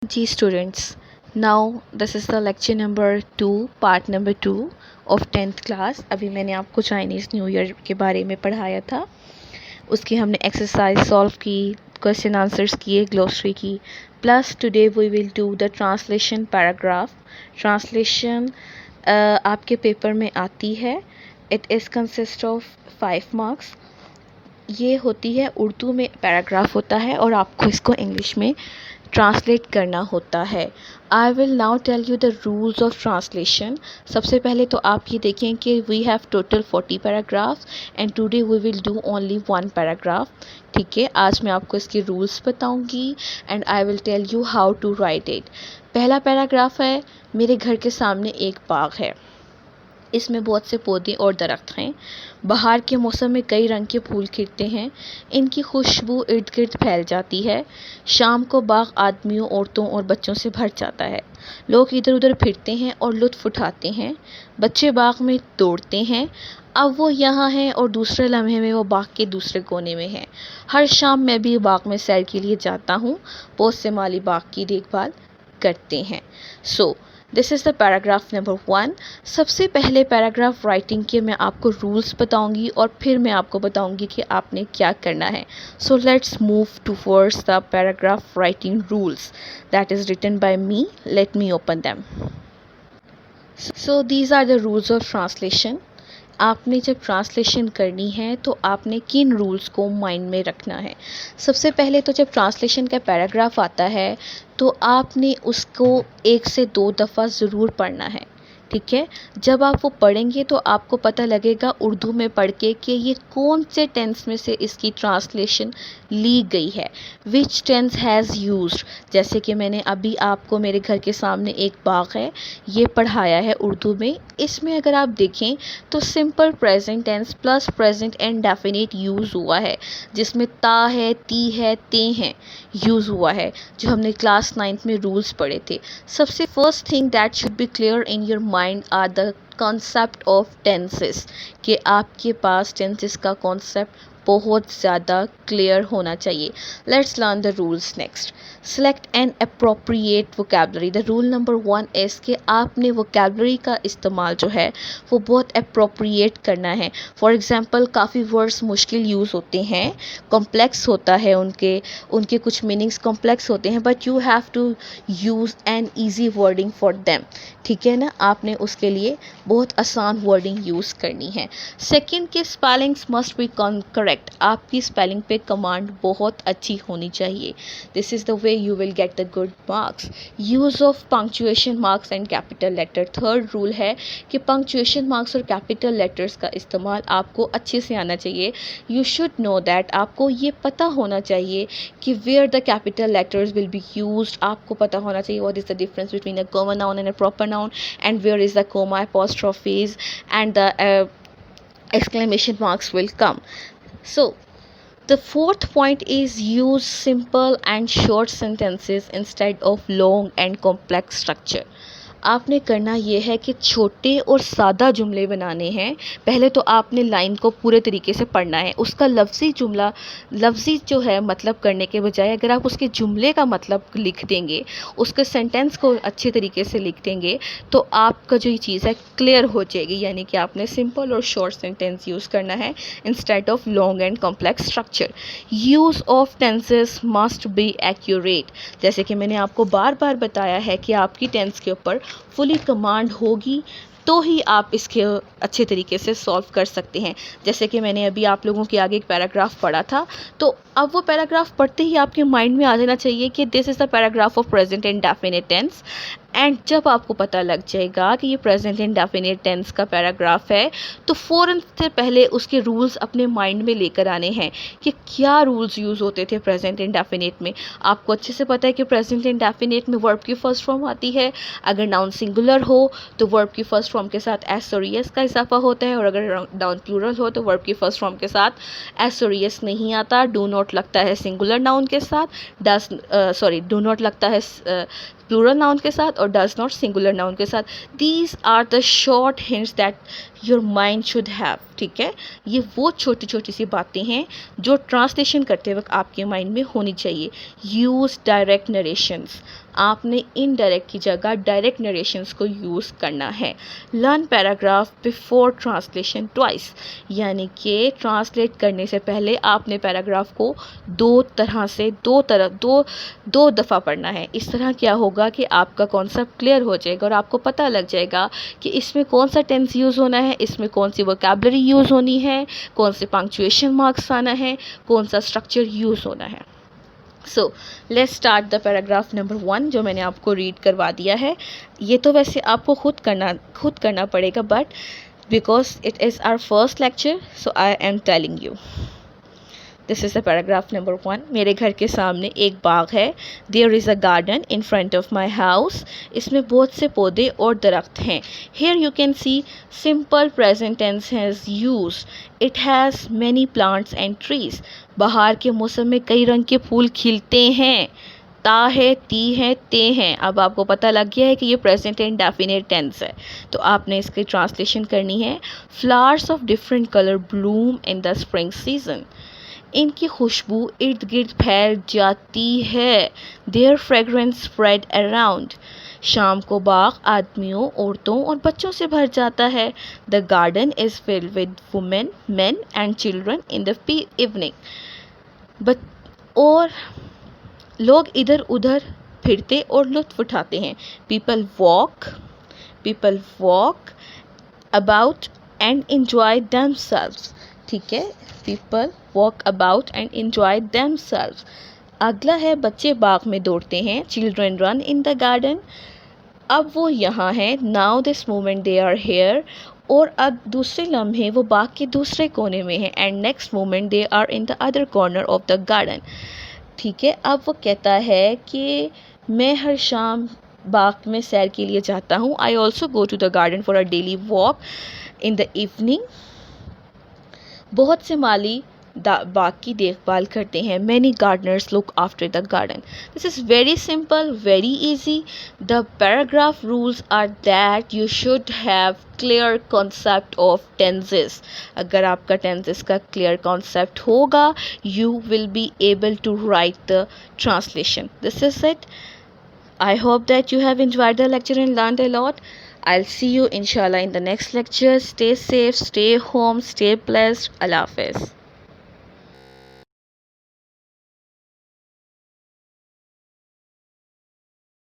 Ji students, now this is the lecture number 2 part number 2 of 10th class. अभी मैंने आपको Chinese new year के बारे में पढ़ाया था। उसकी हमने एक्सरसाइज सॉल्व की, क्वेश्चन आंसर्स किए, ग्लोसरी की, plus today we will do the translation paragraph. Translation आपके पेपर में आती है। It is consist of 5 marks. ये होती है उर्दू में पैराग्राफ होता है और आपको इसको इंग्लिश में ट्रांसलेट करना होता है। I will now tell you the rules of translation. सबसे पहले तो आप ये देखें कि we have total 40 paragraphs and today we will do only 1 paragraph. ठीक है, आज मैं आपको इसके रूल्स बताऊंगी and I will tell you how to write it. पहला पैराग्राफ है, मेरे घर के सामने एक बाग है। इसमें बहुत से पौधे और दरख्त हैं। बाहर के मौसम में कई रंग के फूल खिलते हैं। इनकी खुशबू इर्द गिर्द फैल जाती है। शाम को बाग आदमियों, औरतों और बच्चों से भर जाता है। लोग इधर उधर फिरते हैं और लुत्फ उठाते हैं। बच्चे बाग में दौड़ते हैं। अब वो यहाँ है और दूसरे लम्हे में वो बाग के दूसरे कोने में है। हर शाम मैं भी बाग में सैर के लिए जाता हूँ। बहुत से माली बाग की देखभाल करते हैं। So this is the paragraph number 1। सबसे पहले पैराग्राफ राइटिंग के मैं आपको रूल्स बताऊंगी और फिर मैं आपको बताऊंगी कि आपने क्या करना है। So let's move towards the paragraph writing rules that is written by me. Let me open them. So these are the rules of translation. आपने जब ट्रांसलेशन करनी है तो आपने किन रूल्स को माइंड में रखना है। सबसे पहले तो जब ट्रांसलेशन का पैराग्राफ आता है तो आपने उसको 1 से 2 दफ़ा ज़रूर पढ़ना है। ठीक है, जब आप वो पढ़ेंगे तो आपको पता लगेगा उर्दू में पढ़ के कि ये कौन से टेंस में से इसकी ट्रांसलेशन ली गई है, विच टेंस हैज़ यूज्ड। जैसे कि मैंने अभी आपको मेरे घर के सामने एक बाग है ये पढ़ाया है उर्दू में। इसमें अगर आप देखें तो simple present tens plus present and definite use हुआ है, जिसमें ता है, ती है, ते हैं यूज़ हुआ है, जो हमने क्लास 9th में रूल्स पढ़े थे। सबसे first thing that should be clear in your mind are the concept of tenses, कि आपके पास टेंसेस का कॉन्सेप्ट बहुत ज़्यादा क्लियर होना चाहिए। Let's learn the rules next. Select an appropriate vocabulary. The rule number 1 is कि आपने वोकेबलरी का इस्तेमाल जो है वो बहुत अप्रोप्रिएट करना है। फॉर एग्ज़ाम्पल काफ़ी वर्ड्स मुश्किल यूज़ होते हैं, कॉम्प्लेक्स होता है, उनके कुछ मीनिंग्स कॉम्प्लेक्स होते हैं, but you have to use an easy wording for them. ठीक है ना, आपने उसके लिए बहुत आसान वर्डिंग यूज़ करनी है। सेकंड के स्पेलिंग्स मस्ट बी करेक्ट। आपकी स्पेलिंग पे कमांड बहुत अच्छी होनी चाहिए। This is the way you will get the good marks. Use of punctuation marks and capital letter. Third rule है कि पंक्चुएशन मार्क्स और कैपिटल लेटर्स का इस्तेमाल आपको अच्छे से आना चाहिए। यू शुड नो दैट, आपको ये पता होना चाहिए कि where the capital letters will be used. आपको पता होना चाहिए what is the difference between a common noun and a proper noun, and where is the comma, apostrophes, and the exclamation marks will come. So the fourth point is use simple and short sentences instead of long and complex structure. आपने करना ये है कि छोटे और सादा जुमले बनाने हैं। पहले तो आपने लाइन को पूरे तरीके से पढ़ना है। उसका लफ्ज़ी जो है मतलब करने के बजाय अगर आप उसके जुमले का मतलब लिख देंगे, उसके सेंटेंस को अच्छे तरीके से लिख देंगे, तो आपका जो ये चीज़ है क्लियर हो जाएगी। यानी कि आपने सिंपल और शॉर्ट सेंटेंस यूज़ करना है instead of long and complex structure. Use of tenses must be accurate. जैसे कि मैंने आपको बार बार बताया है कि आपकी टेंस के ऊपर फुली कमांड होगी तो ही आप इसके अच्छे तरीके से सॉल्व कर सकते हैं। जैसे कि मैंने अभी आप लोगों के आगे एक पैराग्राफ पढ़ा था, तो अब वो पैराग्राफ पढ़ते ही आपके माइंड में आ जाना चाहिए कि this is the paragraph of present and definite tense. And जब आपको पता लग जाएगा कि ये प्रेजेंट एंड डेफिनेट टेंस का पैराग्राफ है, तो फ़ौरन से पहले उसके रूल्स अपने माइंड में लेकर आने हैं कि क्या रूल्स यूज़ होते थे प्रेजेंट एंड डेफिनेट में। आपको अच्छे से पता है कि प्रेजेंट एंड डेफिनेट में वर्ब की फर्स्ट फॉर्म आती है। अगर नाउन सिंगुलर हो तो वर्ब की फर्स्ट फॉर्म के साथ एस और एस का इजाफा होता है, और अगर नाउन प्लूरल हो तो वर्ब की फर्स्ट फॉर्म के साथ एस और एस नहीं आता। डू नॉट लगता है सिंगुलर नाउन के साथ, डू नॉट लगता है प्लूरल नाउन के साथ, और डज नॉट सिंगुलर नाउन के साथ। These are the short hints that your mind should have. ठीक है, ये वो छोटी छोटी सी बातें हैं जो ट्रांसलेशन करते वक्त आपके माइंड में होनी चाहिए। Use direct narrations. आपने इनडायरेक्ट की जगह डायरेक्ट नरेशंस को यूज़ करना है। Learn paragraph before translation twice, यानी कि ट्रांसलेट करने से पहले आपने पैराग्राफ को दो दफ़ा पढ़ना है। इस तरह क्या होगा कि आपका कॉन्सेप्ट क्लियर हो जाएगा और आपको पता लग जाएगा कि इसमें कौन सा टेंस यूज़ होना है, इसमें कौन सी वोकैबुलरी यूज़ होनी है, कौन से पंक्चुएशन मार्क्स आना है, कौन सा स्ट्रक्चर यूज़ होना है। So let's start the paragraph number 1 जो मैंने आपको रीड करवा दिया है। ये तो वैसे आपको खुद करना पड़ेगा, but because it is our first lecture so I am telling you. This is the paragraph number 1। मेरे घर के सामने एक बाग है। There is a garden in front of my house. इसमें बहुत से पौधे और दरख्त हैं। Here you can see simple present tense has use. It has many plants and trees. बाहर के मौसम में कई रंग के फूल खिलते हैं। ता है, ती है, ते हैं। अब आपको पता लग गया है कि ये प्रेजेंट इंडेफिनिट टेंस है, तो आपने इसकी ट्रांसलेशन करनी है। Flowers of different colour bloom in the spring season. इनकी खुशबू इर्द गिर्द फैल जाती है। Their fragrance spread around. शाम को बाग आदमियों, औरतों और बच्चों से भर जाता है। The garden is filled with women, men and children in the evening. और लोग इधर उधर फिरते और लुत्फ उठाते हैं। People walk about and enjoy themselves। ठीक है, people walk about and enjoy themselves। अगला है बच्चे बाग में दौड़ते हैं। Children run in the garden. अब वो यहाँ है। Now this moment they are here. और अब दूसरे लम्हे वो बाग के दूसरे कोने में है। And next moment they are in the other corner of the garden. ठीक है, अब वो कहता है कि मैं हर शाम बाग में सैर के लिए जाता हूँ। I also go to the garden for a daily walk in the evening. बहुत से माली बाग की देखभाल करते हैं। Many gardeners look after the garden. This is very simple, very easy. The paragraph rules are that you should have clear concept of tenses. अगर आपका टेंसेस का क्लियर कॉन्सेप्ट होगा, you will be able to write the translation. This is it. I hope that you have enjoyed the lecture and learned a lot. I'll see you inshallah in the next lecture. Stay safe, stay home, stay blessed. Allah Hafiz.